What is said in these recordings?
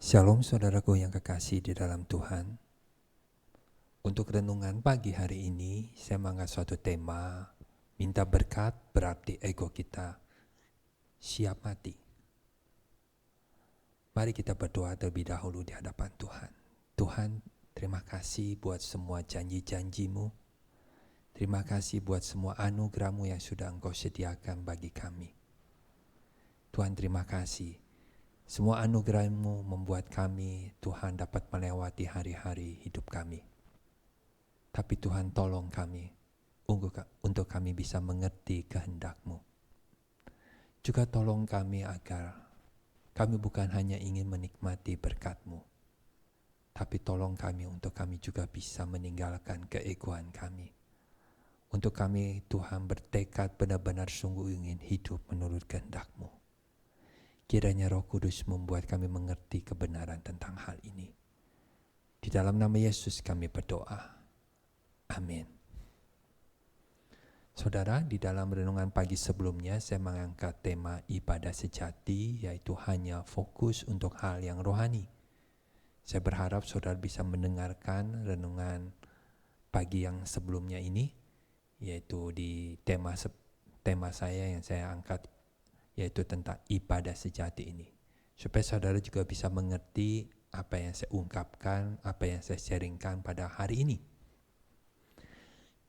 Shalom saudaraku yang kekasih di dalam Tuhan. Untuk renungan pagi hari ini, saya mengangkat suatu tema, minta berkat berarti ego kita siap mati. Mari kita berdoa terlebih dahulu di hadapan Tuhan. Tuhan, terima kasih buat semua janji-janji-Mu. Terima kasih buat semua anugerah-Mu yang sudah Engkau sediakan bagi kami. Tuhan, terima kasih. Semua anugerah-Mu membuat kami, Tuhan, dapat melewati hari-hari hidup kami. Tapi Tuhan, tolong kami untuk kami bisa mengerti kehendak-Mu. Juga tolong kami agar kami bukan hanya ingin menikmati berkat-Mu, tapi tolong kami untuk kami juga bisa meninggalkan keegoan kami. Untuk kami, Tuhan, bertekad benar-benar sungguh ingin hidup menurut kehendak-Mu. Kiranya Roh Kudus membuat kami mengerti kebenaran tentang hal ini. Di dalam nama Yesus kami berdoa. Amin. Saudara, di dalam renungan pagi sebelumnya saya mengangkat tema ibadah sejati, yaitu hanya fokus untuk hal yang rohani. Saya berharap saudara bisa mendengarkan renungan pagi yang sebelumnya ini, yaitu di tema saya yang saya angkat, yaitu tentang ibadah sejati ini. Supaya saudara juga bisa mengerti apa yang saya ungkapkan, apa yang saya sharingkan pada hari ini.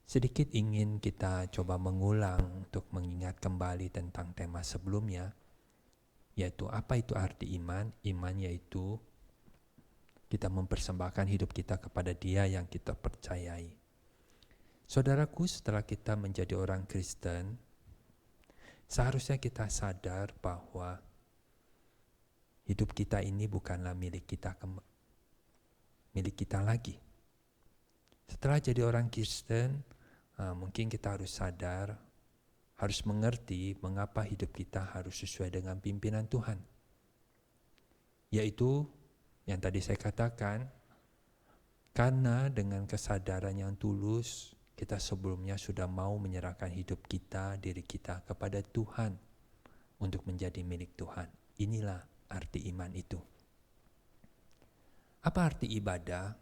Sedikit ingin kita coba mengulang untuk mengingat kembali tentang tema sebelumnya, yaitu apa itu arti iman. Iman yaitu kita mempersembahkan hidup kita kepada Dia yang kita percayai. Saudaraku, setelah kita menjadi orang Kristen, seharusnya kita sadar bahwa hidup kita ini bukanlah milik kita lagi. Setelah jadi orang Kristen, mungkin kita harus sadar, harus mengerti mengapa hidup kita harus sesuai dengan pimpinan Tuhan. Yaitu yang tadi saya katakan, karena dengan kesadaran yang tulus, kita sebelumnya sudah mau menyerahkan hidup kita, diri kita kepada Tuhan untuk menjadi milik Tuhan. Inilah arti iman itu. Apa arti ibadah?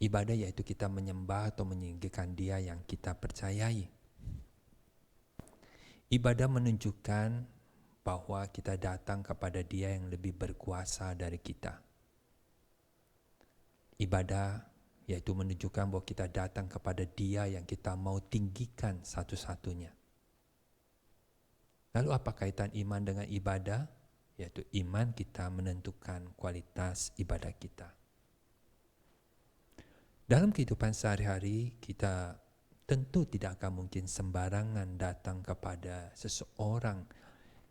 Ibadah yaitu kita menyembah atau meninggikan Dia yang kita percayai. Ibadah menunjukkan bahwa kita datang kepada Dia yang lebih berkuasa dari kita. Ibadah yaitu menunjukkan bahwa kita datang kepada Dia yang kita mau tinggikan satu-satunya. Lalu apa kaitan iman dengan ibadah? Yaitu iman kita menentukan kualitas ibadah kita. Dalam kehidupan sehari-hari kita tentu tidak akan mungkin sembarangan datang kepada seseorang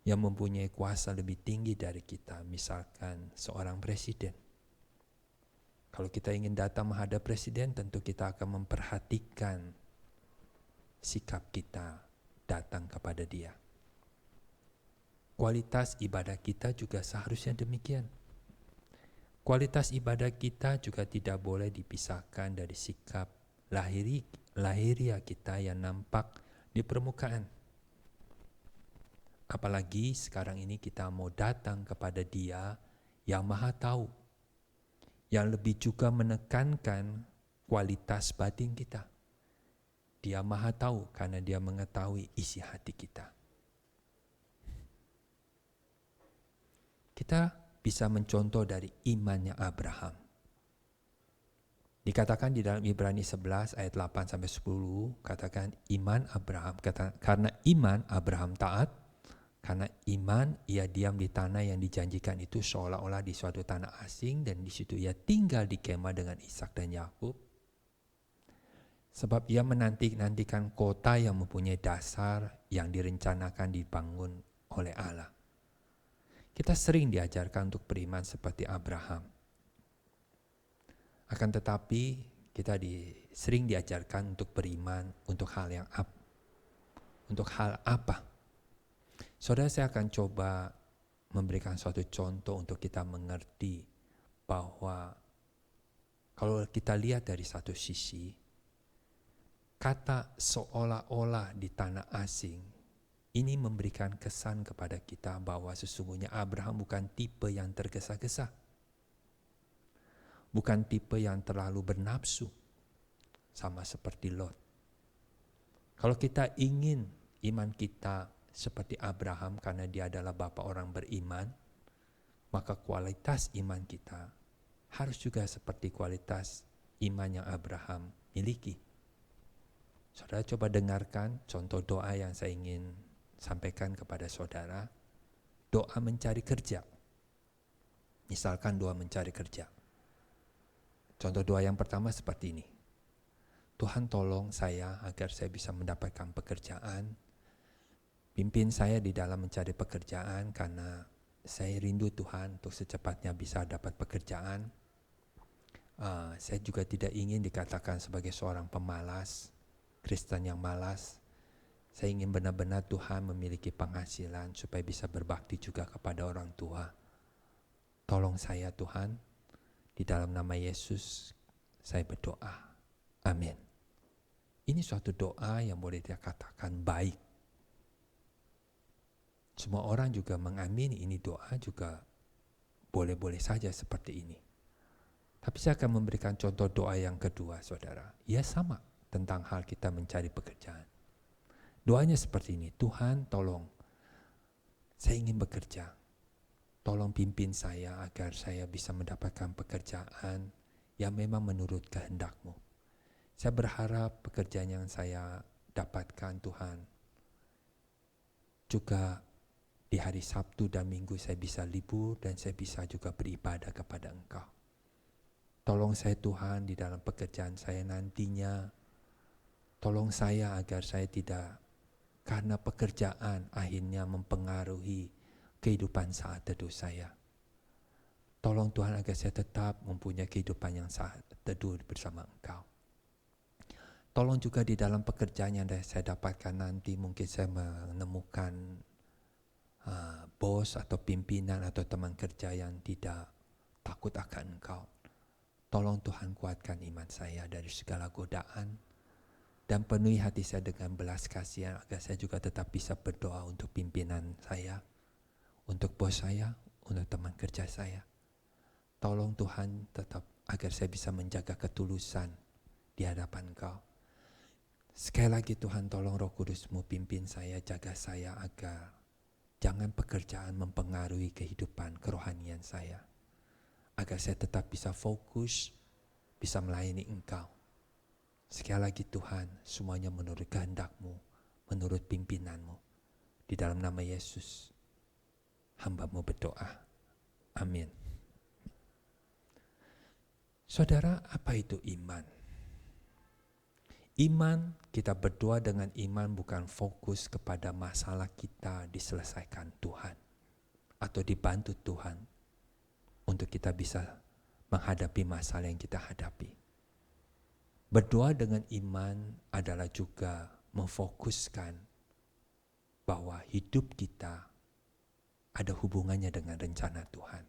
yang mempunyai kuasa lebih tinggi dari kita, misalkan seorang presiden. Kalau kita ingin datang menghadap presiden, tentu kita akan memperhatikan sikap kita datang kepada dia. Kualitas ibadah kita juga seharusnya demikian. Kualitas ibadah kita juga tidak boleh dipisahkan dari sikap lahiria kita yang nampak di permukaan. Apalagi sekarang ini kita mau datang kepada Dia yang Maha Tahu, yang lebih juga menekankan kualitas batin kita. Dia Maha Tahu karena Dia mengetahui isi hati kita. Kita bisa mencontoh dari imannya Abraham. Dikatakan di dalam Ibrani 11 ayat 8-10, katakan iman Abraham, karena iman Abraham taat, karena iman ia diam di tanah yang dijanjikan itu seolah-olah di suatu tanah asing, dan di situ ia tinggal di kemah dengan Ishak dan Yakub. Sebab ia menanti-nantikan kota yang mempunyai dasar yang direncanakan dibangun oleh Allah. Kita sering diajarkan untuk beriman seperti Abraham. Akan tetapi kita sering diajarkan untuk beriman untuk hal apa? Saudara, saya akan coba memberikan suatu contoh untuk kita mengerti bahwa kalau kita lihat dari satu sisi, kata seolah-olah di tanah asing ini memberikan kesan kepada kita bahwa sesungguhnya Abraham bukan tipe yang tergesa-gesa. bukan tipe yang terlalu bernafsu, sama seperti Lot. Kalau kita ingin iman kita seperti Abraham karena dia adalah bapa orang beriman, maka kualitas iman kita harus juga seperti kualitas iman yang Abraham miliki. Saudara coba dengarkan contoh doa yang saya ingin sampaikan kepada saudara. Doa mencari kerja. Misalkan doa mencari kerja. Contoh doa yang pertama seperti ini. Tuhan tolong saya agar saya bisa mendapatkan pekerjaan. Pimpin saya di dalam mencari pekerjaan karena saya rindu Tuhan untuk secepatnya bisa dapat pekerjaan. Saya juga tidak ingin dikatakan sebagai seorang pemalas, Kristen yang malas. Saya ingin benar-benar Tuhan memiliki penghasilan supaya bisa berbakti juga kepada orang tua. Tolong saya Tuhan, di dalam nama Yesus saya berdoa. Amin. Ini suatu doa yang boleh kita katakan baik. Semua orang juga mengamini ini doa juga boleh-boleh saja seperti ini. Tapi saya akan memberikan contoh doa yang kedua, saudara. Ya sama tentang hal kita mencari pekerjaan. Doanya seperti ini, Tuhan tolong, saya ingin bekerja. Tolong pimpin saya agar saya bisa mendapatkan pekerjaan yang memang menurut kehendak-Mu. Saya berharap pekerjaan yang saya dapatkan Tuhan, juga di hari Sabtu dan Minggu saya bisa libur dan saya bisa juga beribadah kepada Engkau. Tolong saya Tuhan di dalam pekerjaan saya nantinya, tolong saya agar saya tidak karena pekerjaan akhirnya mempengaruhi kehidupan saat teduh saya. Tolong Tuhan agar saya tetap mempunyai kehidupan yang saat teduh bersama Engkau. Tolong juga di dalam pekerjaan yang saya dapatkan nanti mungkin saya menemukan bos atau pimpinan atau teman kerja yang tidak takut akan Engkau. Tolong Tuhan kuatkan iman saya dari segala godaan dan penuhi hati saya dengan belas kasihan agar saya juga tetap bisa berdoa untuk pimpinan saya, untuk bos saya, untuk teman kerja saya. Tolong Tuhan tetap agar saya bisa menjaga ketulusan di hadapan Engkau. Sekali lagi Tuhan tolong Roh Kudus-Mu pimpin saya, jaga saya agar jangan pekerjaan mempengaruhi kehidupan kerohanian saya. Agar saya tetap bisa fokus, bisa melayani Engkau. Sekali lagi Tuhan, semuanya menurut kehendak-Mu, menurut pimpinan-Mu. Di dalam nama Yesus, hamba-Mu berdoa. Amin. Saudara, apa itu iman? Iman, kita berdoa dengan iman bukan fokus kepada masalah kita diselesaikan Tuhan atau dibantu Tuhan untuk kita bisa menghadapi masalah yang kita hadapi. Berdoa dengan iman adalah juga memfokuskan bahwa hidup kita ada hubungannya dengan rencana Tuhan.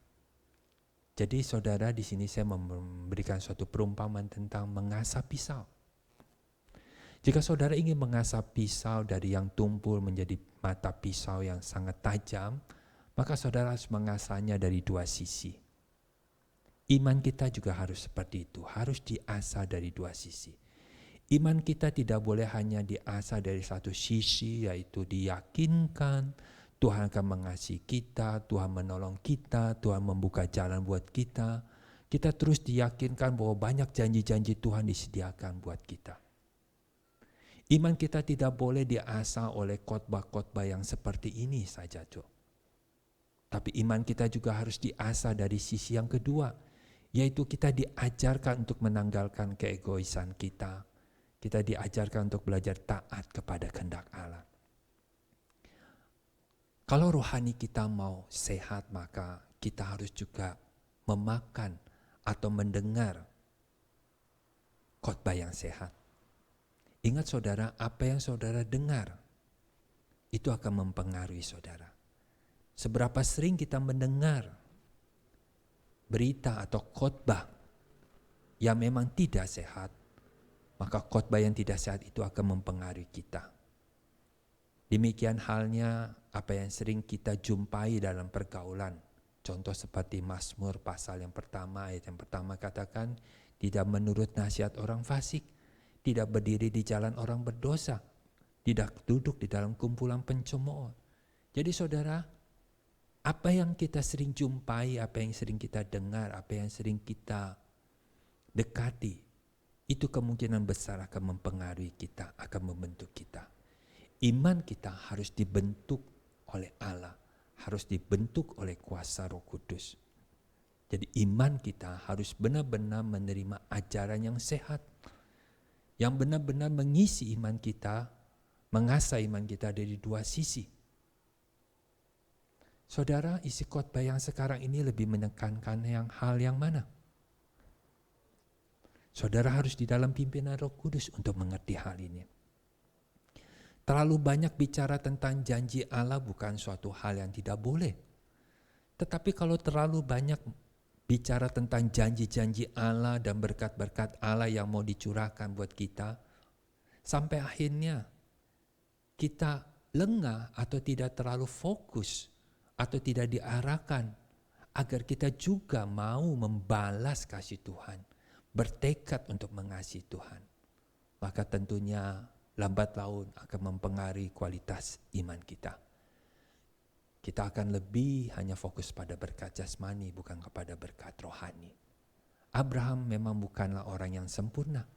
Jadi saudara, di sini saya memberikan suatu perumpamaan tentang mengasah pisau. Jika saudara ingin mengasah pisau dari yang tumpul menjadi mata pisau yang sangat tajam, maka saudara harus mengasahnya dari dua sisi. Iman kita juga harus seperti itu, harus diasah dari dua sisi. Iman kita tidak boleh hanya diasah dari satu sisi, yaitu diyakinkan Tuhan akan mengasihi kita, Tuhan menolong kita, Tuhan membuka jalan buat kita. Kita terus diyakinkan bahwa banyak janji-janji Tuhan disediakan buat kita. Iman kita tidak boleh diasah oleh khotbah-khotbah yang seperti ini saja, tapi iman kita juga harus diasah dari sisi yang kedua, yaitu kita diajarkan untuk menanggalkan keegoisan kita. Kita diajarkan untuk belajar taat kepada kehendak Allah. Kalau rohani kita mau sehat, maka kita harus juga memakan atau mendengar khotbah yang sehat. Ingat saudara, apa yang saudara dengar itu akan mempengaruhi saudara. Seberapa sering kita mendengar berita atau khotbah yang memang tidak sehat, maka khotbah yang tidak sehat itu akan mempengaruhi kita. Demikian halnya apa yang sering kita jumpai dalam pergaulan Contoh seperti Mazmur pasal yang pertama, ayat yang pertama katakan, tidak menurut nasihat orang fasik, tidak berdiri di jalan orang berdosa, tidak duduk di dalam kumpulan pencemooh. Jadi saudara, apa yang kita sering jumpai, apa yang sering kita dengar, apa yang sering kita dekati, itu kemungkinan besar akan mempengaruhi kita, akan membentuk kita. Iman kita harus dibentuk oleh Allah, harus dibentuk oleh kuasa Roh Kudus. Jadi iman kita harus benar-benar menerima ajaran yang sehat, yang benar-benar mengisi iman kita, mengasah iman kita dari dua sisi. Saudara, isi khotbah yang sekarang ini lebih menekankan hal yang mana? Saudara harus di dalam pimpinan Roh Kudus untuk mengerti hal ini. Terlalu banyak bicara tentang janji Allah bukan suatu hal yang tidak boleh. Tetapi kalau terlalu banyak bicara tentang janji-janji Allah dan berkat-berkat Allah yang mau dicurahkan buat kita, sampai akhirnya kita lengah atau tidak terlalu fokus atau tidak diarahkan agar kita juga mau membalas kasih Tuhan, bertekad untuk mengasihi Tuhan. Maka tentunya lambat laun akan mempengaruhi kualitas iman kita. Kita akan lebih hanya fokus pada berkat jasmani, bukan kepada berkat rohani. Abraham memang bukanlah orang yang sempurna.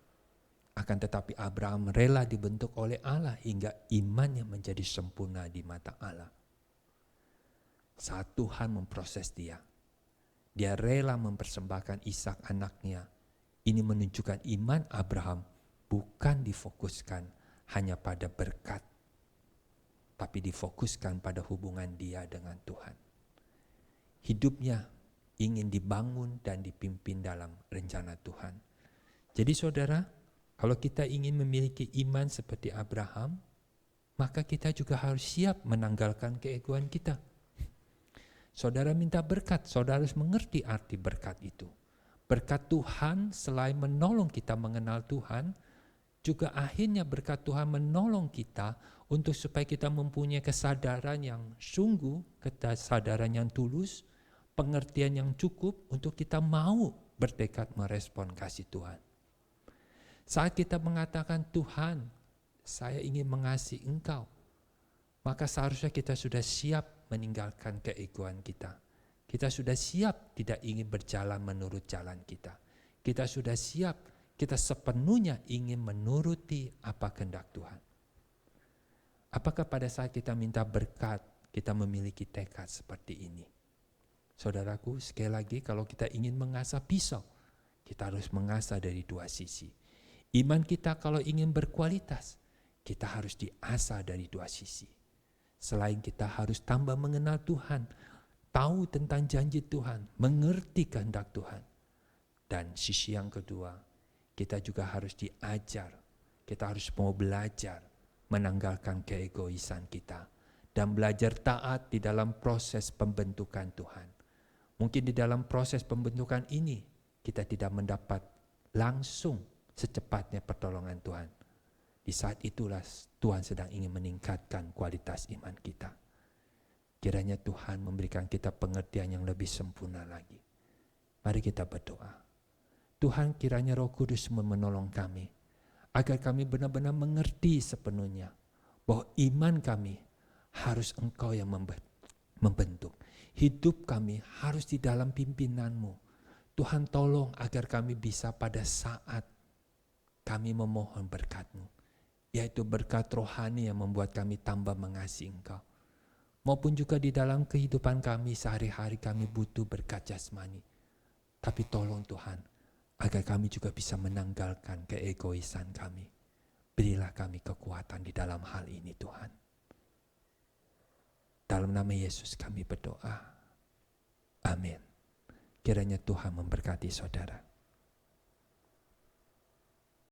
Akan tetapi Abraham rela dibentuk oleh Allah hingga imannya menjadi sempurna di mata Allah. Saat Tuhan memproses dia rela mempersembahkan Ishak anaknya. Ini menunjukkan iman Abraham bukan difokuskan hanya pada berkat, tapi difokuskan pada hubungan dia dengan Tuhan. Hidupnya ingin dibangun dan dipimpin dalam rencana Tuhan. Jadi saudara, kalau kita ingin memiliki iman seperti Abraham, maka kita juga harus siap menanggalkan keegoan kita. Saudara minta berkat, saudara harus mengerti arti berkat itu. Berkat Tuhan selain menolong kita mengenal Tuhan, juga akhirnya berkat Tuhan menolong kita untuk supaya kita mempunyai kesadaran yang sungguh, kesadaran yang tulus, pengertian yang cukup untuk kita mau bertekad merespon kasih Tuhan. Saat kita mengatakan, Tuhan, saya ingin mengasihi Engkau, maka seharusnya kita sudah siap meninggalkan keegoan kita. Kita sudah siap tidak ingin berjalan menurut jalan kita. Kita sudah siap, kita sepenuhnya ingin menuruti apa kehendak Tuhan. Apakah pada saat kita minta berkat, kita memiliki tekad seperti ini? Saudaraku, sekali lagi kalau kita ingin mengasah pisau, kita harus mengasah dari dua sisi. Iman kita kalau ingin berkualitas, kita harus diasah dari dua sisi. Selain kita harus tambah mengenal Tuhan, tahu tentang janji Tuhan, mengerti kehendak Tuhan. Dan sisi yang kedua, kita juga harus diajar, kita harus mau belajar menanggalkan keegoisan kita dan belajar taat di dalam proses pembentukan Tuhan. Mungkin di dalam proses pembentukan ini kita tidak mendapat langsung secepatnya pertolongan Tuhan. Di saat itulah Tuhan sedang ingin meningkatkan kualitas iman kita. Kiranya Tuhan memberikan kita pengertian yang lebih sempurna lagi. Mari kita berdoa. Tuhan, kiranya Roh Kudus menolong kami, agar kami benar-benar mengerti sepenuhnya bahwa iman kami harus Engkau yang membentuk. Hidup kami harus di dalam pimpinan-Mu. Tuhan, tolong agar kami bisa pada saat kami memohon berkat-Mu, yaitu berkat rohani yang membuat kami tambah mengasihi Engkau. Maupun juga di dalam kehidupan kami sehari-hari kami butuh berkat jasmani. Tapi tolong Tuhan, agar kami juga bisa menanggalkan keegoisan kami. Berilah kami kekuatan di dalam hal ini Tuhan. Dalam nama Yesus kami berdoa. Amin. Kiranya Tuhan memberkati saudara.